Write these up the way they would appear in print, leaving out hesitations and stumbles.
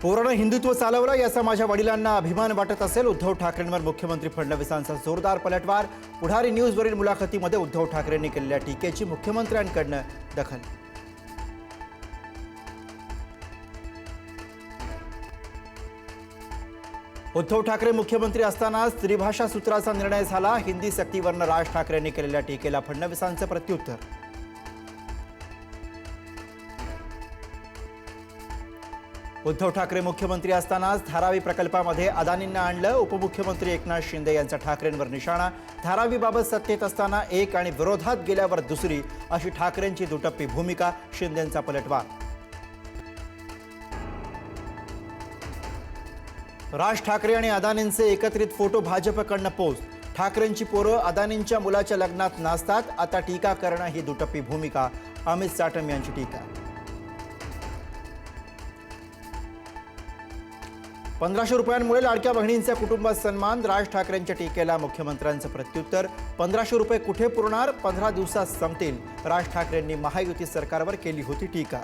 पोरानं हिंदुत्व चालवलं याचा माझ्या वडिलांना अभिमान वाटत असेल. उद्धव ठाकरेंवर मुख्यमंत्री फडणवीसांचा जोरदार पलटवार. पुढारी न्यूजवरील मुलाखतीमध्ये उद्धव ठाकरेंनी केलेल्या टीकेची मुख्यमंत्र्यांकडून दखल. उद्धव ठाकरे मुख्यमंत्री असतानाच त्रिभाषा सूत्राचा निर्णय झाला. हिंदी सक्तीवरनं राज ठाकरेंनी केलेल्या टीकेला फडणवीसांचं प्रत्युत्तर. उद्धव ठाकरे मुख्यमंत्री असतानाच धारावी प्रकल्पामध्ये अदानींना आणलं. उपमुख्यमंत्री एकनाथ शिंदे यांचा ठाकरेंवर निशाणा. धारावीबाबत सत्तेत असताना एक आणि विरोधात गेल्यावर दुसरी अशी ठाकरेंची दुटप्पी भूमिका. शिंदेंचा पलटवार. राज ठाकरे आणि अदानींचे एकत्रित फोटो भाजपकडनं पोस्ट. ठाकरेंची पोरं अदानींच्या मुलाच्या लग्नात नाचतात. आता टीका करणं ही दुटप्पी भूमिका. अमित साटम यांची टीका. 1500 रुपयांमुळे लाडक्या बहिणींच्या कुटुंबात सन्मान. राज ठाकरेंच्या टीकेला मुख्यमंत्र्यांचं प्रत्युत्तर. 1500 रुपये कुठे पुरणार? 15 दिवसात संपतील. राज ठाकरेंनी महायुती सरकारवर केली होती टीका.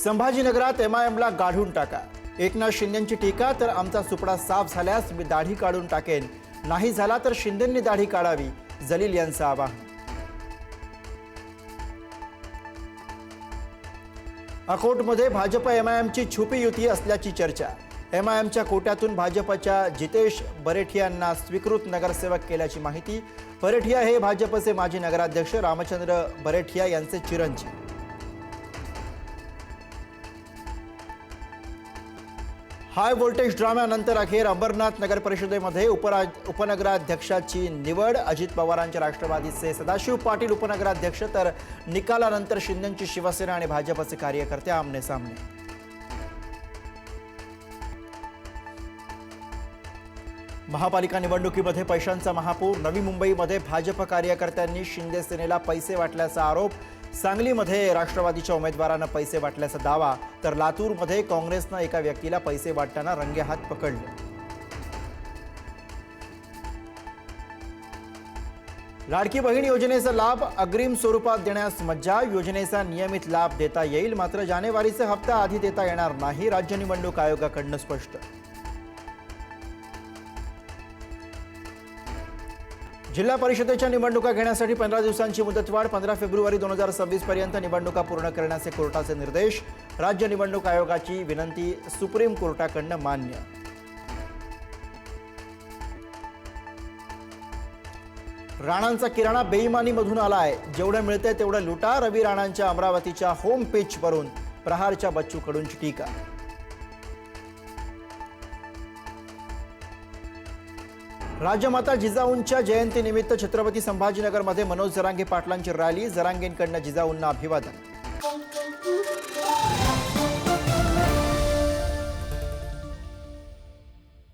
संभाजीनगरात एमआयएमला गाढून टाका. एकनाथ शिंदेंची टीका. तर आमचा सुपडा साफ झाल्यास मी दाढी काढून टाकेन. नाही झाला तर शिंदेंनी दाढी काढावी. जलील यांचं आवाहन. अकोटमध्ये भाजप एमआयएमची छुपी युती असल्याची चर्चा. एमआयएमच्या कोट्यातून भाजपच्या जितेश बरेठियांना स्वीकृत नगरसेवक केल्याची माहिती. बरेठिया हे भाजपचे माजी नगराध्यक्ष रामचंद्र बरेठिया यांचे चिरंजीव. हाय व्होल्टेज ड्राम्यानंतर अखेर अंबरनाथ नगर परिषदेमध्ये उपनगराध्यक्षाची निवड. अजित पवारांच्या राष्ट्रवादीचे सदाशिव पाटील उपनगराध्यक्ष तर निकालानंतर शिंदेंची शिवसेना आणि भाजपचे कार्यकर्ते आमने सामने. महापालिका निवडणुकीमध्ये पैशांचा महापूर. नवी मुंबईमध्ये भाजप कार्यकर्त्यांनी शिंदे सेनेला पैसे वाटल्याचा आरोप. सांगलीमध्ये राष्ट्रवादीच्या उमेदवारांना पैसे वाटल्याचा दावा. तर लातूरमध्ये काँग्रेसनं एका व्यक्तीला पैसे वाटताना रंगेहात पकडले. लाडकी बहीण योजनेचा लाभ अग्रिम स्वरूपात देण्यास मज्जा. योजनेचा नियमित लाभ देता येईल, मात्र जानेवारीचा हप्ता आधी देता येणार नाही. राज्य निवडणूक आयोगाकडून स्पष्ट. जिल्हा परिषदेच्या निवडणुका घेण्यासाठी 15 दिवसांची मुदतवाढ. 15 फेब्रुवारी 2026 पर्यंत निवडणुका पूर्ण करण्याचे कोर्टाचे निर्देश. राज्य निवडणूक आयोगाची विनंती सुप्रीम कोर्टाकडून मान्य. राणांचा किराणा बेईमानीमधून आलाय. जेवढं मिळतंय तेवढं लुटा. रवी राणांच्या अमरावतीच्या होम पेजवरून प्रहारच्या बच्चू कडूंची टीका. राजमाता जिजाऊंच्या जयंतीनिमित्त छत्रपती संभाजीनगरमध्ये मनोज जरांगे पाटलांची रॅली. जरांगेंकडून जिजाऊंना अभिवादन.